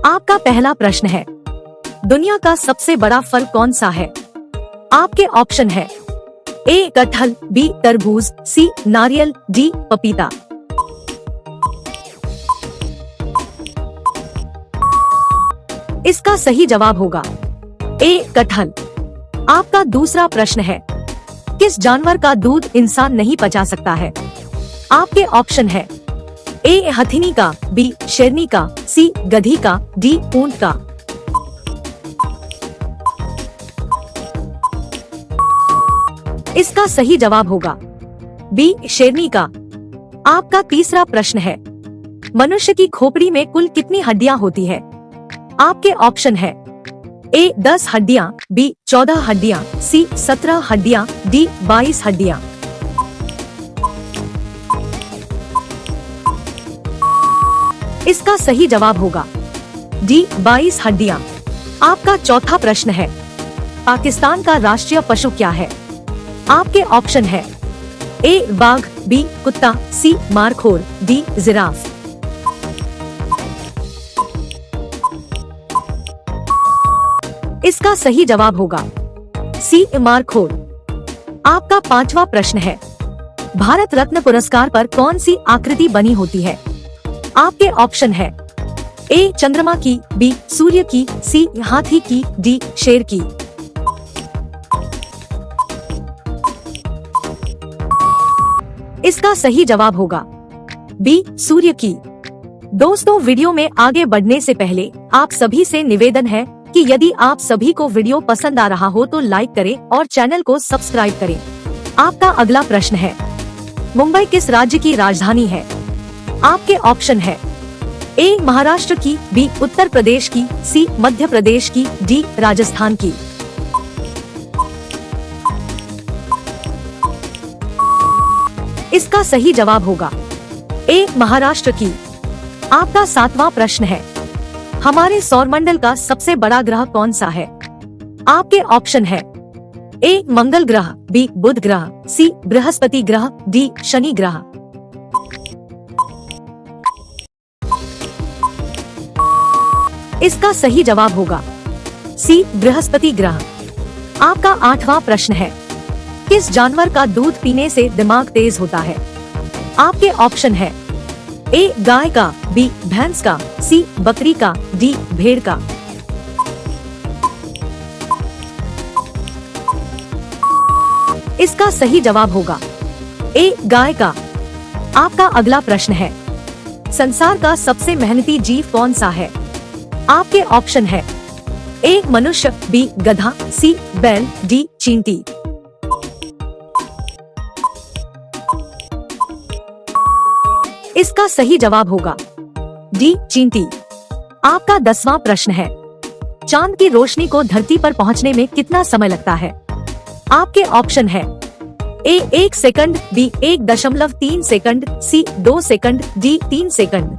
आपका पहला प्रश्न है, दुनिया का सबसे बड़ा फल कौन सा है? आपके ऑप्शन है ए कटहल, बी तरबूज, सी नारियल, डी पपीता। इसका सही जवाब होगा ए कटहल। आपका दूसरा प्रश्न है, किस जानवर का दूध इंसान नहीं पचा सकता है? आपके ऑप्शन है ए हथिनी का, बी शेरनी का, सी गधी का, डी ऊंट का। इसका सही जवाब होगा बी शेरनी का। आपका तीसरा प्रश्न है, मनुष्य की खोपड़ी में कुल कितनी हड्डियां होती है? आपके ऑप्शन है ए 10 हड्डियां, बी 14 हड्डियां, सी 17 हड्डियां, डी 22 हड्डियां। इसका सही जवाब होगा डी 22 हड्डियां। आपका चौथा प्रश्न है, पाकिस्तान का राष्ट्रीय पशु क्या है? आपके ऑप्शन है ए बाघ, बी कुत्ता, सी मारखोर, डी जिराफ। इसका सही जवाब होगा सी मारखोर। आपका पांचवा प्रश्न है, भारत रत्न पुरस्कार पर कौन सी आकृति बनी होती है? आपके ऑप्शन है ए चंद्रमा की, बी सूर्य की, सी हाथी की, डी शेर की। इसका सही जवाब होगा बी सूर्य की। दोस्तों, वीडियो में आगे बढ़ने से पहले आप सभी से निवेदन है कि यदि आप सभी को वीडियो पसंद आ रहा हो तो लाइक करें और चैनल को सब्सक्राइब करें। आपका अगला प्रश्न है, मुंबई किस राज्य की राजधानी है? आपके ऑप्शन है ए महाराष्ट्र की, बी उत्तर प्रदेश की, सी मध्य प्रदेश की, डी राजस्थान की। इसका सही जवाब होगा ए महाराष्ट्र की। आपका सातवां प्रश्न है, हमारे सौरमंडल का सबसे बड़ा ग्रह कौन सा है? आपके ऑप्शन है ए मंगल ग्रह, बी बुध ग्रह, सी बृहस्पति ग्रह, डी शनि ग्रह। इसका सही जवाब होगा सी बृहस्पति ग्रह। आपका आठवां प्रश्न है, किस जानवर का दूध पीने से दिमाग तेज होता है? आपके ऑप्शन है ए गाय का, बी भैंस का, सी बकरी का, डी भेड़ का। इसका सही जवाब होगा ए गाय का। आपका अगला प्रश्न है, संसार का सबसे मेहनती जीव कौन सा है? आपके ऑप्शन है ए मनुष्य, बी गधा, सी बैल, डी चींटी। इसका सही जवाब होगा डी चींटी। आपका 10वां प्रश्न है, चांद की रोशनी को धरती पर पहुंचने में कितना समय लगता है? आपके ऑप्शन है ए 1 सेकंड, बी 1.3 सेकंड, सी 2 सेकंड, डी 3 सेकंड।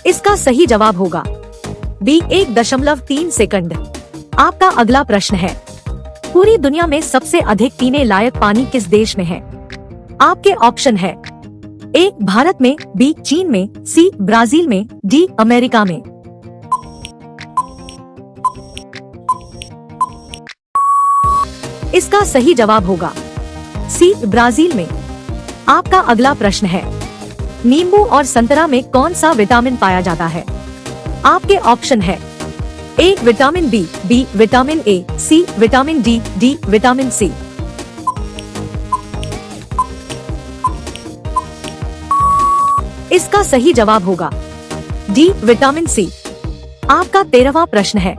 इसका सही जवाब होगा बी 1.3 सेकंड। आपका अगला प्रश्न है, पूरी दुनिया में सबसे अधिक पीने लायक पानी किस देश में है? आपके ऑप्शन है ए भारत में, बी चीन में, सी ब्राजील में, डी अमेरिका में। इसका सही जवाब होगा सी ब्राजील में। आपका अगला प्रश्न है, नींबू और संतरा में कौन सा विटामिन पाया जाता है? आपके ऑप्शन है A vitamin B, B vitamin A, C vitamin D, D vitamin C. इसका सही जवाब होगा डी विटामिन सी। आपका 13वां प्रश्न है,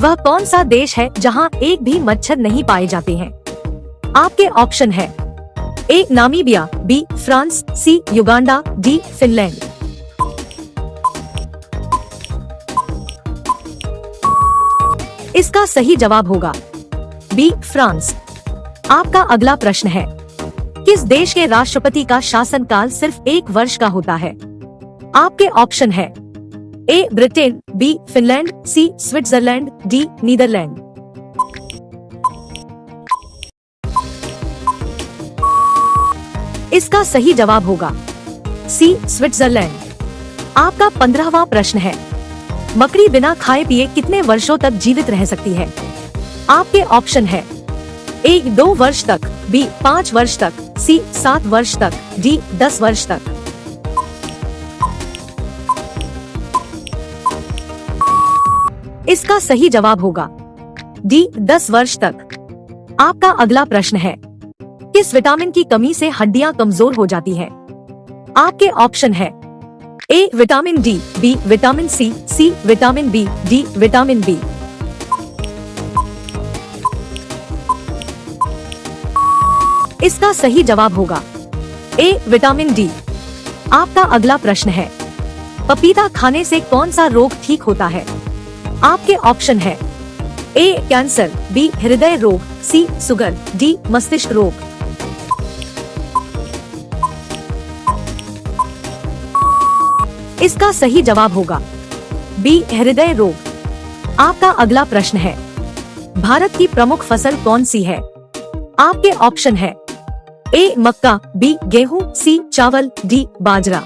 वह कौन सा देश है जहां एक भी मच्छर नहीं पाए जाते हैं? आपके ऑप्शन है ए नामीबिया, बी फ्रांस, सी युगांडा, डी फिनलैंड। इसका सही जवाब होगा बी फ्रांस। आपका अगला प्रश्न है, किस देश के राष्ट्रपति का शासनकाल सिर्फ 1 वर्ष का होता है? आपके ऑप्शन है ए ब्रिटेन, बी फिनलैंड, सी स्विट्जरलैंड, डी नीदरलैंड। इसका सही जवाब होगा सी स्विट्जरलैंड। आपका 15वां प्रश्न है, मकड़ी बिना खाए पिए कितने वर्षों तक जीवित रह सकती है? आपके ऑप्शन है ए 2 वर्ष तक, बी 5 वर्ष तक, सी 7 वर्ष तक, डी 10 वर्ष तक। इसका सही जवाब होगा डी 10 वर्ष तक। आपका अगला प्रश्न है, किस विटामिन की कमी से हड्डियां कमजोर हो जाती हैं? आपके ऑप्शन है A vitamin D, B vitamin C vitamin B, D vitamin B. इसका सही जवाब होगा ए विटामिन डी। आपका अगला प्रश्न है, पपीता खाने से कौन सा रोग ठीक होता है? आपके ऑप्शन है ए कैंसर, बी हृदय रोग, सी शुगर, डी मस्तिष्क रोग। इसका सही जवाब होगा बी हृदय रोग। आपका अगला प्रश्न है, भारत की प्रमुख फसल कौन सी है? आपके ऑप्शन है ए मक्का, बी गेहूं, सी चावल, डी बाजरा।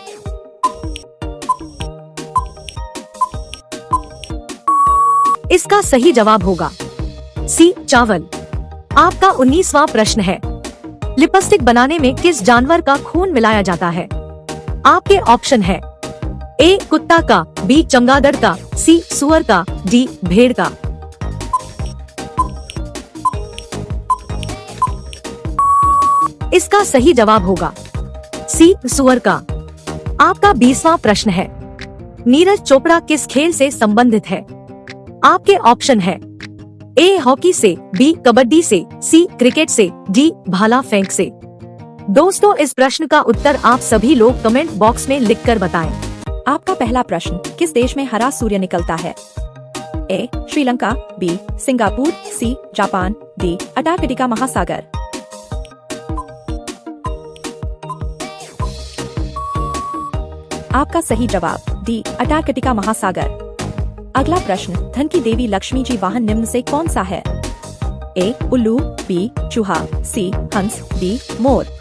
इसका सही जवाब होगा सी चावल। आपका 19वां प्रश्न है, लिपस्टिक बनाने में किस जानवर का खून मिलाया जाता है? आपके ऑप्शन है ए कुत्ता का, बी चमगादड़ का, सी सुअर का, डी भेड़ का। इसका सही जवाब होगा सी सुअर का। आपका 20वां प्रश्न है, नीरज चोपड़ा किस खेल से संबंधित है? आपके ऑप्शन है ए हॉकी से, बी कबड्डी से, सी क्रिकेट से, डी भाला फेंक से। दोस्तों, इस प्रश्न का उत्तर आप सभी लोग कमेंट बॉक्स में लिखकर बताएं। आपका पहला प्रश्न, किस देश में हरा सूर्य निकलता है? A Sri Lanka, B Singapore, C Japan, D Antarctica महासागर। आपका सही जवाब डी अंटार्कटिका महासागर। अगला प्रश्न, धन की देवी लक्ष्मी जी वाहन निम्न से कौन सा है? ए उल्लू, बी चूहा, सी हंस, डी मोर।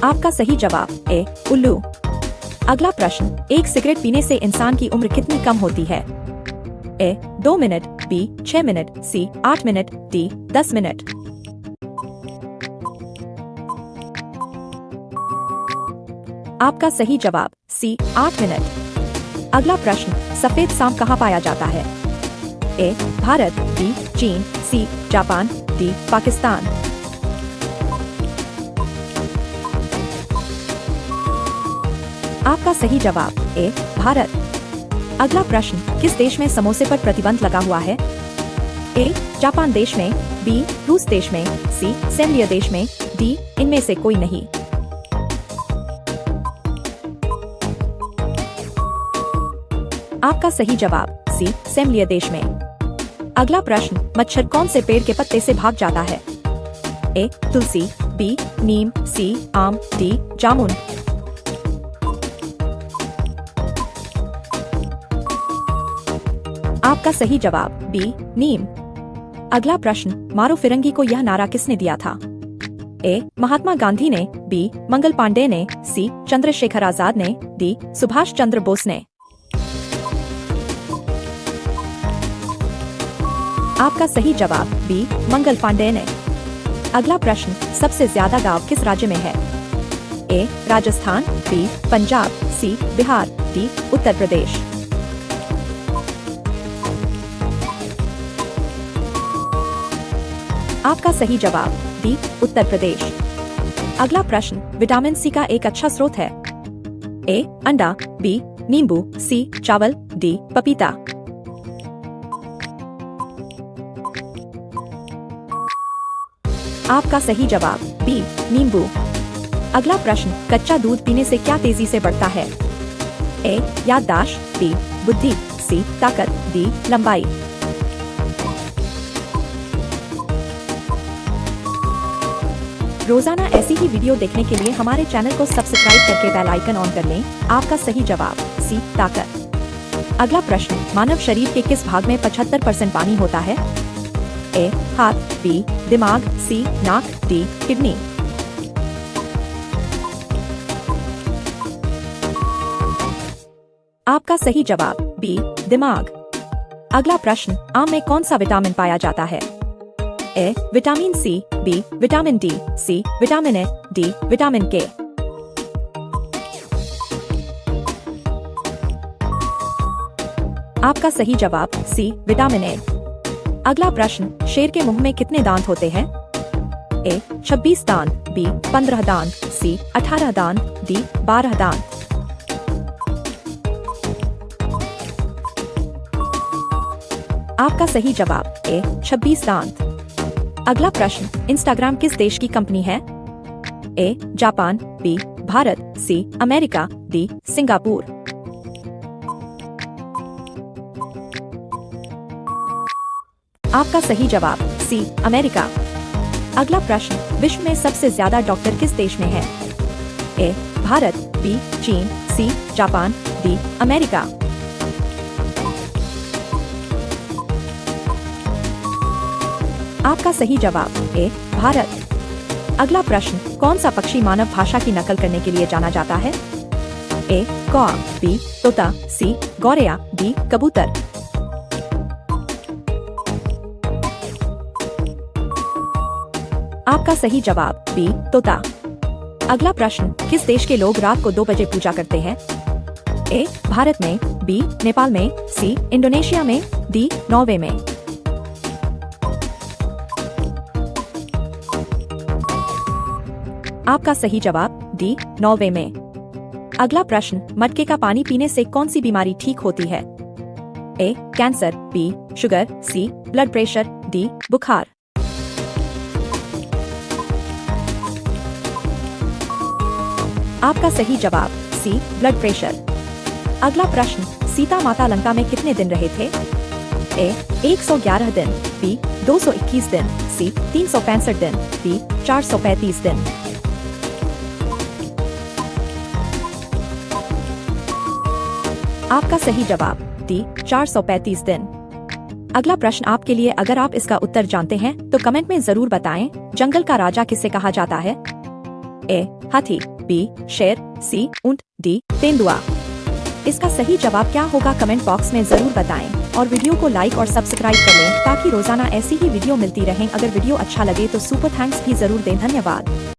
आपका सही जवाब ए उल्लू। अगला प्रश्न, एक सिगरेट पीने से इंसान की उम्र कितनी कम होती है? ए 2 मिनट, बी 6 मिनट, सी 8 मिनट, डी 10 मिनट। आपका सही जवाब सी 8 मिनट। अगला प्रश्न, सफेद सांप कहाँ पाया जाता है? ए भारत, बी चीन, सी जापान, डी पाकिस्तान। आपका सही जवाब ए भारत। अगला प्रश्न, किस देश में समोसे पर प्रतिबंध लगा हुआ है? ए जापान देश में, बी रूस देश में, सी सेम्लिया देश में, डी इनमें से कोई नहीं। आपका सही जवाब सी सेम्लिया देश में। अगला प्रश्न, मच्छर कौन से पेड़ के पत्ते से भाग जाता है? ए तुलसी, बी नीम, सी आम, डी जामुन। आपका सही जवाब बी नीम। अगला प्रश्न, मारो फिरंगी को यह नारा किसने दिया था? ए महात्मा गांधी ने, बी मंगल पांडे ने, सी चंद्रशेखर आजाद ने, डी सुभाष चंद्र बोस ने। आपका सही जवाब बी मंगल पांडे ने। अगला प्रश्न, सबसे ज्यादा गांव किस राज्य में है? ए राजस्थान, बी पंजाब, सी बिहार, डी उत्तर प्रदेश। आपका सही जवाब डी उत्तर प्रदेश। अगला प्रश्न, विटामिन सी का एक अच्छा स्रोत है? ए अंडा, बी नींबू, सी चावल, डी पपीता। आपका सही जवाब बी नींबू। अगला प्रश्न, कच्चा दूध पीने से क्या तेजी से बढ़ता है? ए याददाश्त, बी बुद्धि, सी ताकत, डी लंबाई। रोजाना ऐसी ही वीडियो देखने के लिए हमारे चैनल को सब्सक्राइब करके बेल आइकन ऑन कर लें। आपका सही जवाब सी ताकत। अगला प्रश्न, मानव शरीर के किस भाग में 75% पानी होता है? ए हाथ, बी दिमाग, सी नाक, डी किडनी। आपका सही जवाब बी दिमाग। अगला प्रश्न, आम में कौन सा विटामिन पाया जाता है? A vitamin C, B vitamin D, C vitamin A, D vitamin K. आपका सही जवाब सी विटामिन ए। अगला प्रश्न, शेर के मुंह में कितने दांत होते हैं? ए 26 दांत, बी 15 दांत, सी 18 दांत, डी 12 दांत। आपका सही जवाब ए 26 दांत। अगला प्रश्न, इंस्टाग्राम किस देश की कंपनी है? A Japan, B Bharat, C America, D Singapore. आपका सही जवाब सी अमेरिका। अगला प्रश्न, विश्व में सबसे ज्यादा डॉक्टर किस देश में है? ए भारत, बी चीन, सी जापान, डी अमेरिका। आपका सही जवाब ए भारत। अगला प्रश्न, कौन सा पक्षी मानव भाषा की नकल करने के लिए जाना जाता है? ए कौआ, बी तोता, सी गौरैया, डी कबूतर। आपका सही जवाब बी तोता। अगला प्रश्न, किस देश के लोग रात को 2 बजे पूजा करते हैं? ए भारत में, बी नेपाल में, सी इंडोनेशिया में, डी नॉर्वे में। आपका सही जवाब डी नॉर्वे में। अगला प्रश्न, मटके का पानी पीने से कौन सी बीमारी ठीक होती है? ए कैंसर, बी शुगर, सी ब्लड प्रेशर, डी बुखार। आपका सही जवाब सी ब्लड प्रेशर। अगला प्रश्न, सीता माता लंका में कितने दिन रहे थे? ए 111 दिन, बी 221 दिन, सी 365 दिन, डी 435 दिन। आपका सही जवाब डी 435 दिन। अगला प्रश्न आपके लिए, अगर आप इसका उत्तर जानते हैं तो कमेंट में जरूर बताएं। जंगल का राजा किसे कहा जाता है? ए हाथी, बी शेर, सी ऊंट, डी तेंदुआ। इसका सही जवाब क्या होगा कमेंट बॉक्स में जरूर बताएं और वीडियो को लाइक और सब्सक्राइब कर लें ताकि रोजाना ऐसी ही वीडियो मिलती रहें। अगर वीडियो अच्छा लगे तो सुपर थैंक्स भी जरूर दें। धन्यवाद।